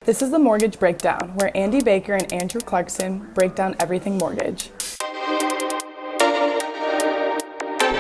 This is the Mortgage Breakdown, where Andy Baker and Andrew Clarkson break down everything mortgage.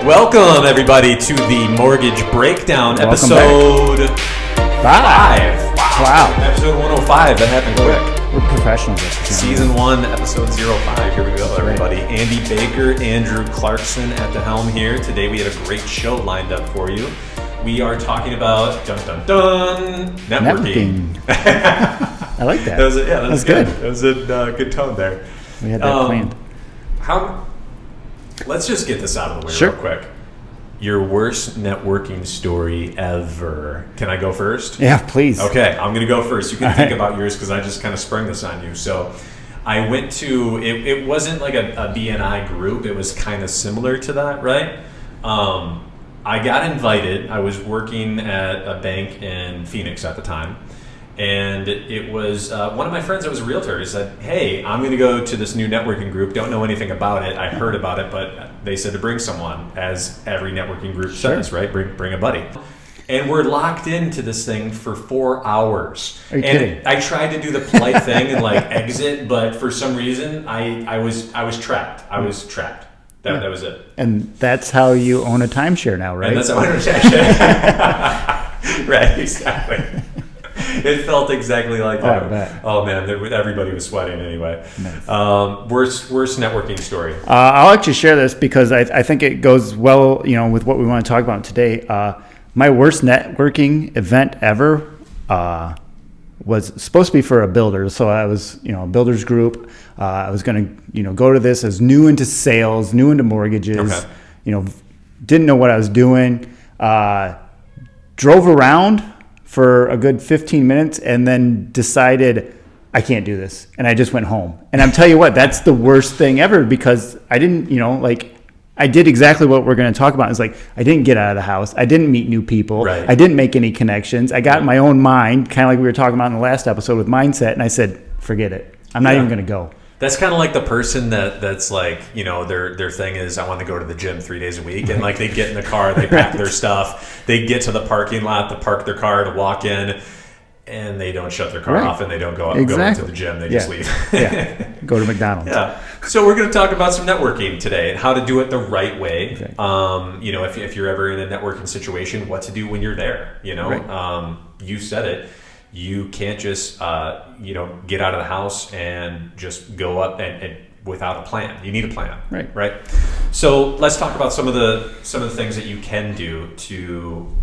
Welcome, everybody, to the Mortgage Breakdown, Welcome episode 5. Wow. Episode 105. That happened quick. We're professionals. Season 1, episode 05. Here we go, everybody. Andy Baker, Andrew Clarkson at the helm here. Today we have a great show lined up for you. We are talking about, networking. I like that. That was good. good. That was a good tone there. We had that planned. Let's just get this out of the way Sure. real quick. Your worst networking story ever. Can I go first? Yeah, please. Okay, I'm going to go first. You can All think right. about yours because I just kind of sprung this on you. So I went to, it wasn't like a BNI group. It was kind of similar to that, right? I got invited. I was working at a bank in Phoenix at the time. And it was one of my friends that was a realtor. He said, hey, I'm going to go to this new networking group. Don't know anything about it. I heard about it, but they said to bring someone, as every networking group says, right? Bring a buddy. And we're locked into this thing for 4 hours. Are you and kidding? I tried to do the polite thing and like exit, but for some reason I was trapped. I was trapped. That was it. And that's how you own a timeshare now, right? And that's how I Right, exactly. It felt exactly like that. I bet. Oh man, everybody was sweating anyway. Nice. Worst networking story. I'll actually share this because I think it goes well, with what we want to talk about today. My worst networking event ever was supposed to be for a builder. So I was, a builder's group. I was going to, go to this as new into sales, new into mortgages. Okay. Didn't know what I was doing. Drove around for a good 15 minutes and then decided I can't do this. And I just went home. And I'm telling you what, that's the worst thing ever because I didn't, I did exactly what we're going to talk about. It's like, I didn't get out of the house. I didn't meet new people. Right. I didn't make any connections. I got in my own mind, kind of like we were talking about in the last episode with mindset. And I said, forget it. I'm not even going to go. That's kind of like the person that's like, their thing is I want to go to the gym 3 days a week. And like they get in the car, they pack their stuff, they get to the parking lot to park their car to walk in, and they don't shut their car off and they don't go into the gym. They just leave. Go to McDonald's. Yeah. So we're going to talk about some networking today and how to do it the right way. Okay. If you're ever in a networking situation, what to do when you're there. You said it. You can't just get out of the house and just go up and without a plan. You need a plan. Right. So let's talk about some of the things that you can do to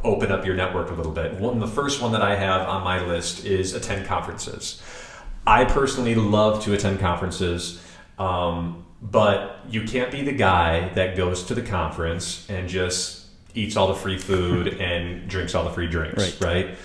open up your network a little bit. The first one that I have on my list is attend conferences. I personally love to attend conferences, but you can't be the guy that goes to the conference and just eats all the free food and drinks all the free drinks, right?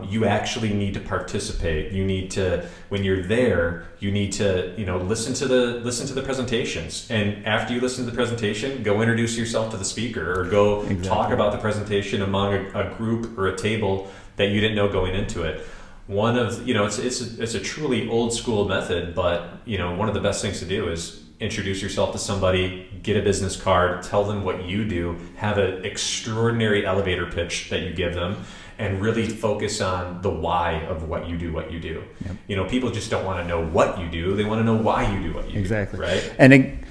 You actually need to participate. You need to, when you're there, you need to, listen to the presentations. And after you listen to the presentation, go introduce yourself to the speaker or go talk about the presentation among a group or a table that you didn't know going into it. One of, it's a truly old school method, but, one of the best things to do is introduce yourself to somebody, get a business card, tell them what you do, have an extraordinary elevator pitch that you give them, and really focus on the why of what you do. Yep. People just don't want to know what you do. They want to know why you do what you do. Right. And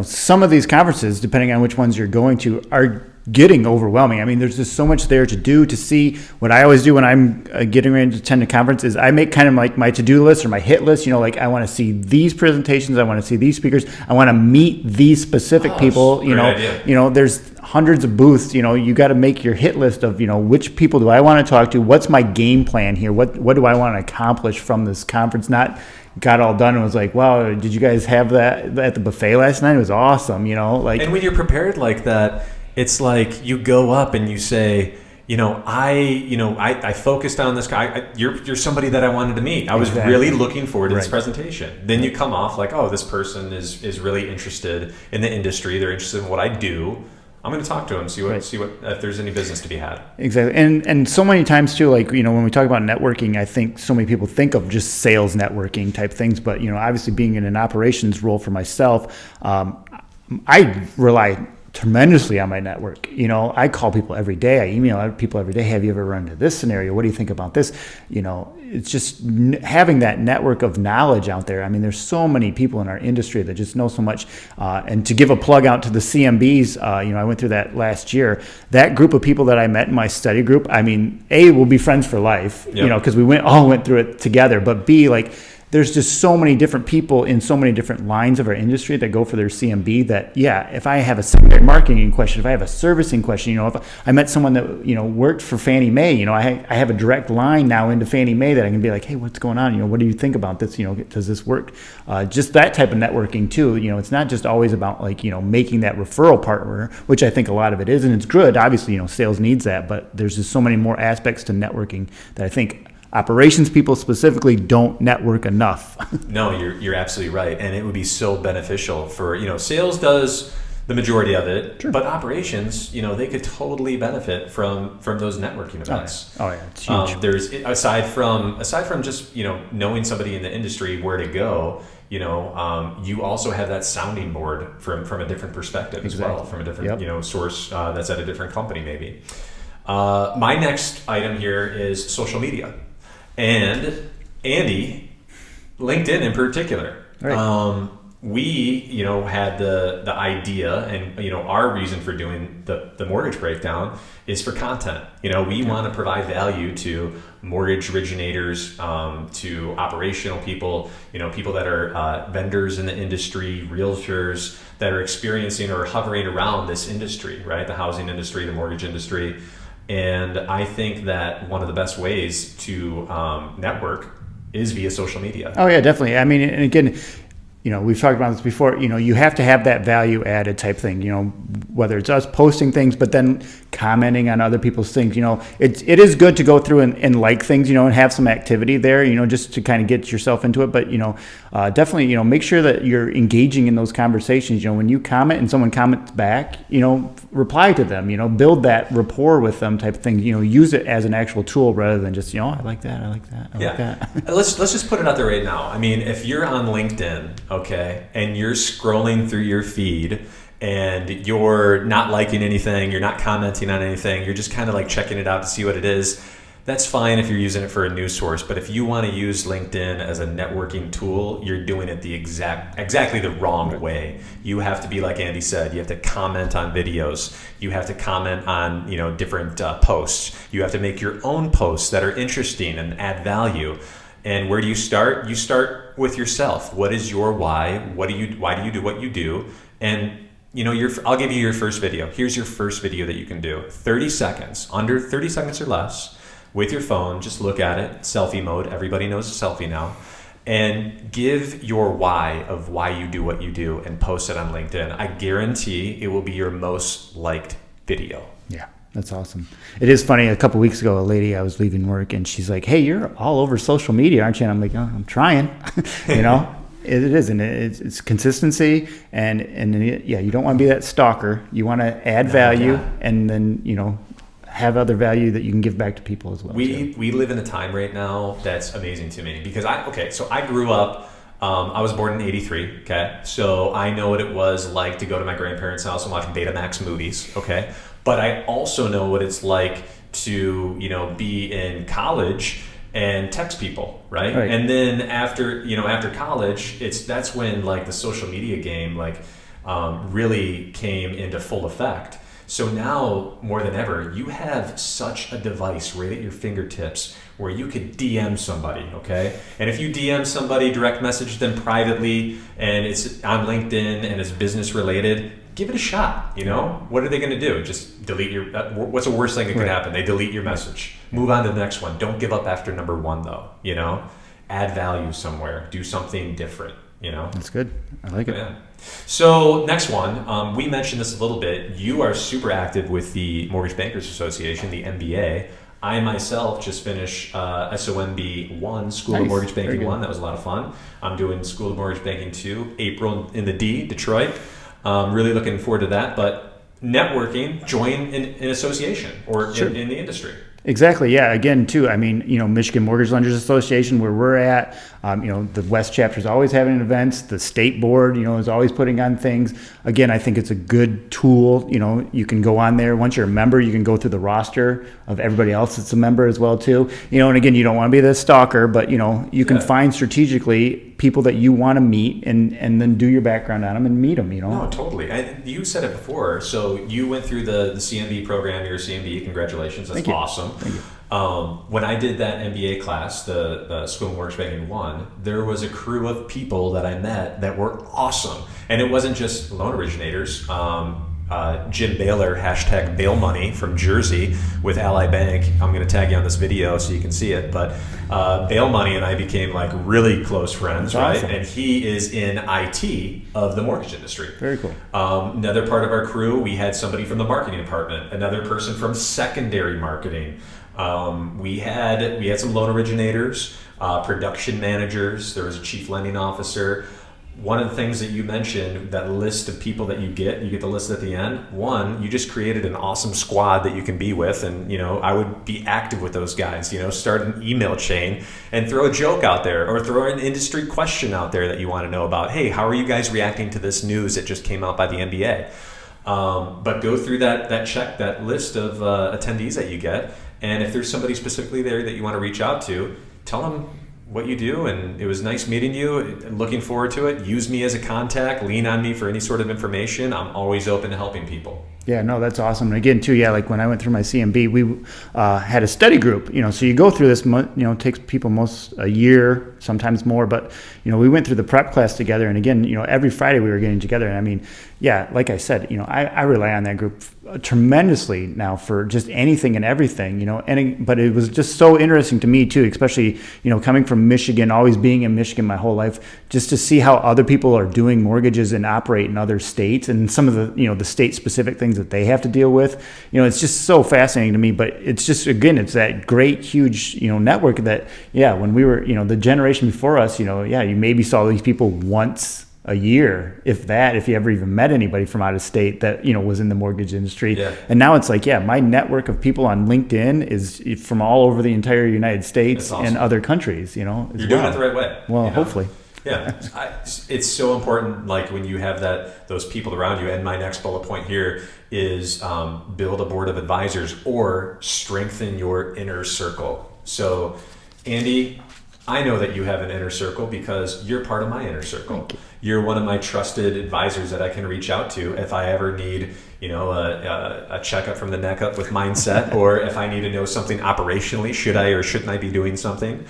some of these conferences, depending on which ones you're going to, are getting overwhelming. I mean, there's just so much there to do, to see. What I always do when I'm getting ready to attend a conference is I make kind of like my to-do list or my hit list. I want to see these presentations. I want to see these speakers. I want to meet these specific people. Great idea. There's hundreds of booths. You got to make your hit list of, which people do I want to talk to? What's my game plan here? What do I want to accomplish from this conference? Not got all done and was like, wow, did you guys have that at the buffet last night? It was awesome. And when you're prepared like that, it's like you go up and you say, I focused on this guy. You're somebody that I wanted to meet. I was really looking forward to this presentation. Then you come off like, oh, this person is really interested in the industry. They're interested in what I do. I'm going to talk to them, see what if there's any business to be had. Exactly. And so many times too, like, when we talk about networking, I think so many people think of just sales networking type things, but, obviously being in an operations role for myself, I rely tremendously on my network. You know, I call people every day. I email people every day. Have you ever run into this scenario? What do you think about this? You know, it's just having that network of knowledge out there. I mean, there's so many people in our industry that just know so much. And to give a plug out to the CMBs, you know, I went through that last year. That group of people that I met in my study group, I mean, A, we'll be friends for life, you know, because we all went through it together. But B, like, there's just so many different people in so many different lines of our industry that go for their CMB that, yeah, if I have a secondary marketing question, if I have a servicing question, you know, if I met someone that, you know, worked for Fannie Mae, you know, I have a direct line now into Fannie Mae that I can be like, hey, what's going on? You know, what do you think about this? You know, does this work? Just that type of networking too. You know, it's not just always about like, you know, making that referral partner, which I think a lot of it is, and it's good. Obviously, you know, sales needs that, but there's just so many more aspects to networking that I think operations people specifically don't network enough. No, you're absolutely right, and it would be so beneficial for, you know, sales does the majority of it, sure, but operations, you know, they could totally benefit from those networking events. Oh yeah, it's huge. There's aside from just, you know, knowing somebody in the industry where to go, you know, you also have that sounding board from a different perspective as well, from a different you know, source that's at a different company maybe. My next item here is social media. And Andy, LinkedIn in particular, right. We, you know, had the idea, and, you know, our reason for doing the mortgage breakdown is for content. You know, we want to provide value to mortgage originators, to operational people, you know, people that are vendors in the industry, realtors that are experiencing or hovering around this industry, right? The housing industry, the mortgage industry. And I think that one of the best ways to network is via social media. Oh yeah, definitely. I mean, and again, you know, we've talked about this before, you know, you have to have that value added type thing, you know, whether it's us posting things, but then commenting on other people's things, you know, it is good to go through and like things, you know, and have some activity there, you know, just to kind of get yourself into it. But, you know, definitely, you know, make sure that you're engaging in those conversations. You know, when you comment and someone comments back, you know, reply to them, you know, build that rapport with them type of thing, you know, use it as an actual tool rather than just, you know, I like that, I like that, I like that. Let's just put it out there right now. I mean, if you're on LinkedIn, okay, and you're scrolling through your feed and you're not liking anything, you're not commenting on anything, you're just kind of like checking it out to see what it is, that's fine if you're using it for a news source. But if you want to use LinkedIn as a networking tool, you're doing it the exactly the wrong way. You have to be like Andy said. You have to comment on videos. You have to comment on, you know, different posts. You have to make your own posts that are interesting and add value. And where do you start? You start with yourself. What is your why? Why do you do what you do? And, you know, I'll give you your first video. Here's your first video that you can do. 30 seconds, under 30 seconds or less, with your phone. Just look at it, selfie mode. Everybody knows a selfie now. And give your why of why you do what you do and post it on LinkedIn. I guarantee it will be your most liked video. Yeah. That's awesome. It is funny. A couple weeks ago, a lady, I was leaving work and she's like, hey, you're all over social media, aren't you? And I'm like, oh, I'm trying, you know, it is. And it's consistency and yeah, you don't want to be that stalker. You want to add value and then, you know, have other value that you can give back to people as well. We live in a time right now that's amazing to me because so I grew up, I was born in 83, okay? So I know what it was like to go to my grandparents' house and watch Betamax movies, okay? But I also know what it's like to, you know, be in college and text people, right? And then after college, that's when like the social media game really came into full effect. So now more than ever, you have such a device right at your fingertips where you could DM somebody, okay? And if you DM somebody, direct message them privately, and it's on LinkedIn and it's business related, give it a shot, you know? What are they going to do? Just delete your... what's the worst thing that could happen? They delete your message. Move on to the next one. Don't give up after number one, though, you know? Add value somewhere. Do something different, you know? That's good. I like it. Yeah. So next one, we mentioned this a little bit. You are super active with the Mortgage Bankers Association, the MBA. I myself just finished SOMB 1, School of Mortgage Banking 1. That was a lot of fun. I'm doing School of Mortgage Banking 2, April in the D, Detroit. Really looking forward to that. But networking, join an association or Sure. in the industry. Exactly. Yeah. Again, too. I mean, Michigan Mortgage Lenders Association, where we're at, the West chapter is always having events. The state board, is always putting on things. Again, I think it's a good tool. You can go on there. Once you're a member, you can go through the roster of everybody else that's a member as well, too. And again, you don't want to be the stalker, but, you can find strategically people that you want to meet and then do your background on them and meet them, No, totally. You said it before. So you went through the CMB program. You're a CMB. Congratulations. That's awesome. Thank you. When I did that MBA class, the School of Mortgage Banking 1, there was a crew of people that I met that were awesome. And it wasn't just loan originators. Jim Baylor, hashtag Bail Money from Jersey with Ally Bank. I'm going to tag you on this video so you can see it. But Bail Money and I became like really close friends, That's right? awesome. And he is in IT of the mortgage industry. Very cool. Another part of our crew, we had somebody from the marketing department, another person from secondary marketing. We had some loan originators, production managers. There was a chief lending officer. One of the things that you mentioned, that list of people that you get the list at the end. One, you just created an awesome squad that you can be with. And, I would be active with those guys, start an email chain and throw a joke out there or throw an industry question out there that you want to know about. Hey, how are you guys reacting to this news that just came out by the NBA? But go through that list of attendees that you get. And if there's somebody specifically there that you want to reach out to, tell them what you do, and it was nice meeting you, and looking forward to it. Use me as a contact, lean on me for any sort of information. I'm always open to helping people. Yeah, no, that's awesome. And again, too, like when I went through my CMB, we had a study group, so you go through this, it takes people most a year, sometimes more, but, we went through the prep class together. And again, every Friday we were getting together. And I mean, yeah, like I said, I rely on that group tremendously now for just anything and everything, but it was just so interesting to me too, especially, coming from Michigan, always being in Michigan my whole life, just to see how other people are doing mortgages and operate in other states and some of the, the state specific things that they have to deal with. It's just so fascinating to me, but it's just, again, it's that great, huge, network that, when we were, the generation before us, you maybe saw these people once a year, if you ever even met anybody from out of state that, was in the mortgage industry. Yeah. And now it's like, my network of people on LinkedIn is from all over the entire United States awesome. and other countries, You're doing it the right way. Well, hopefully. Yeah, it's so important. Like when you have those people around you. And my next bullet point here is build a board of advisors or strengthen your inner circle. So, Andy, I know that you have an inner circle because you're part of my inner circle. You're one of my trusted advisors that I can reach out to if I ever need, a checkup from the neck up with mindset, or if I need to know something operationally, should I or shouldn't I be doing something?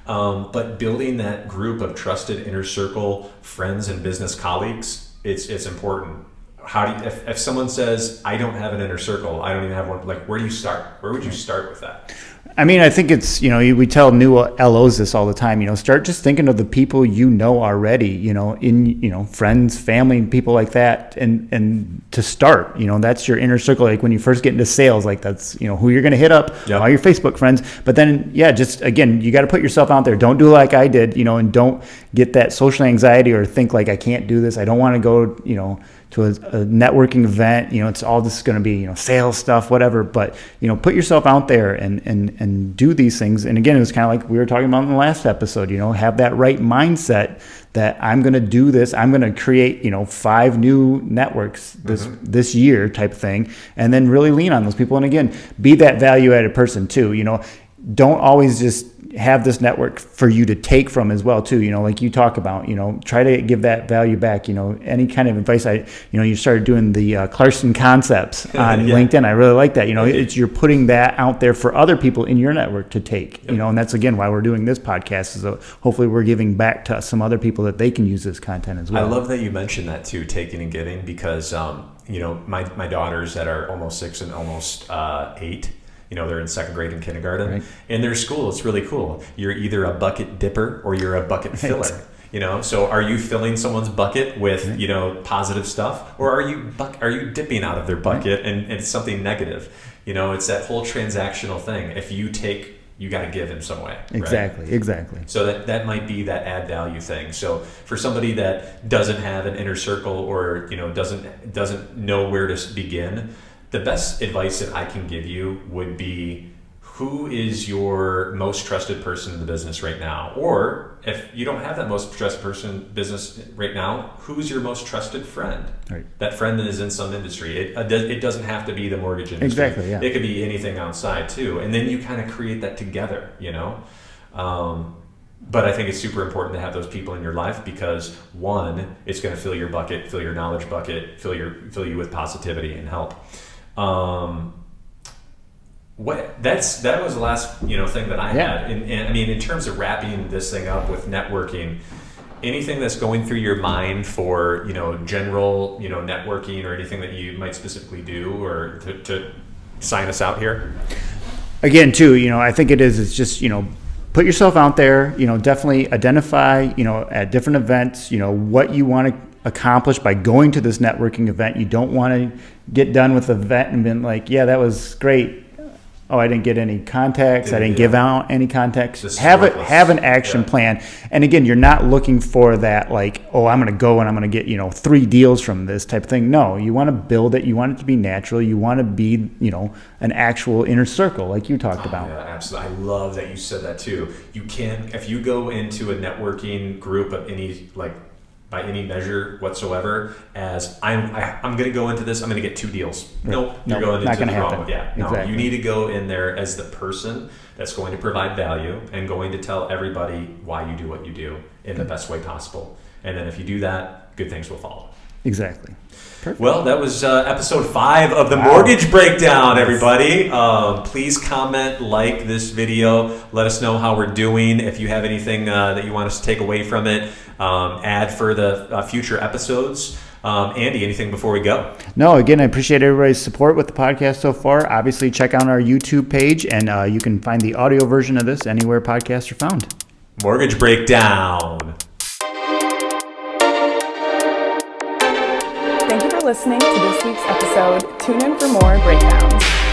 But building that group of trusted inner circle friends and business colleagues, it's important. If someone says, I don't have an inner circle, I don't even have one, like, where do you start? Where would you start with that? I mean, I think it's, we tell new LOs this all the time, start just thinking of the people already, in, friends, family, people like that. And to start, that's your inner circle. Like when you first get into sales, like that's, who you're going to hit up, all your Facebook friends. But then, just, again, you got to put yourself out there. Don't do like I did, and don't get that social anxiety or think like I can't do this. I don't want to go, to a networking event, it's all just going to be, sales stuff, whatever. But, put yourself out there and do these things. And again, it was kind of like we were talking about in the last episode, have that right mindset that I'm going to do this. I'm going to create, 5 new networks this year type of thing. And then really lean on those people. And again, be that value added person too, don't always just have this network for you to take from as well too, like you talk about, try to give that value back, any kind of advice. You started doing the Clarkson concepts on LinkedIn. I really like that. It's, you're putting that out there for other people in your network to take, and that's again why we're doing this podcast, is hopefully we're giving back to some other people that they can use this content as well. I love that you mentioned that too, taking and giving, because my daughters that are almost 6 and almost 8, they're in second grade and kindergarten. Right. In their school, it's really cool. You're either a bucket dipper or you're a bucket filler. So are you filling someone's bucket with, positive stuff, or are you dipping out of their bucket and it's something negative? It's that whole transactional thing. If you take you got to give in some way. Exactly. Right? Exactly. So that might be that add value thing. So for somebody that doesn't have an inner circle, or doesn't know where to begin, the best advice that I can give you would be, who is your most trusted person in the business right now? Or if you don't have that most trusted person in business right now, who's your most trusted friend? Right. That friend that is in some industry. It doesn't have to be the mortgage industry. Exactly, yeah. It could be anything outside too. And then you kind of create that together, But I think it's super important to have those people in your life, because one, it's going to fill your bucket, fill your knowledge bucket, fill you with positivity and help. That was the last thing that I had. And I mean, in terms of wrapping this thing up with networking, anything that's going through your mind for general networking, or anything that you might specifically do, or to sign us out here? Again, too, I think it's just put yourself out there. Definitely identify at different events what you want to accomplish by going to this networking event. You don't want to get done with the event and been like, yeah, that was great. Oh, I didn't get any contacts. I didn't give out any contacts. Have an action plan. And again, you're not looking for that, like, oh, I'm going to go and I'm going to get 3 deals from this type of thing. No, you want to build it. You want it to be natural. You want to be an actual inner circle, like you talked about. Yeah, absolutely. I love that you said that too. You can't, if you go into a networking group of any, like, by any measure whatsoever, as I'm going to go into this, I'm going to get 2 deals. Nope, you're going into the wrong. Yeah, no, exactly. You need to go in there as the person that's going to provide value and going to tell everybody why you do what you do in the best way possible. And then if you do that, good things will follow. Exactly. Perfect. Well, that was episode 5 of the Mortgage Breakdown, everybody. Please comment, like this video. Let us know how we're doing. If you have anything that you want us to take away from it, add for the future episodes. Andy, anything before we go? No, again, I appreciate everybody's support with the podcast so far. Obviously, check out our YouTube page, and you can find the audio version of this anywhere podcasts are found. Mortgage Breakdown. Thank you for listening to this week's episode. Tune in for more breakdowns.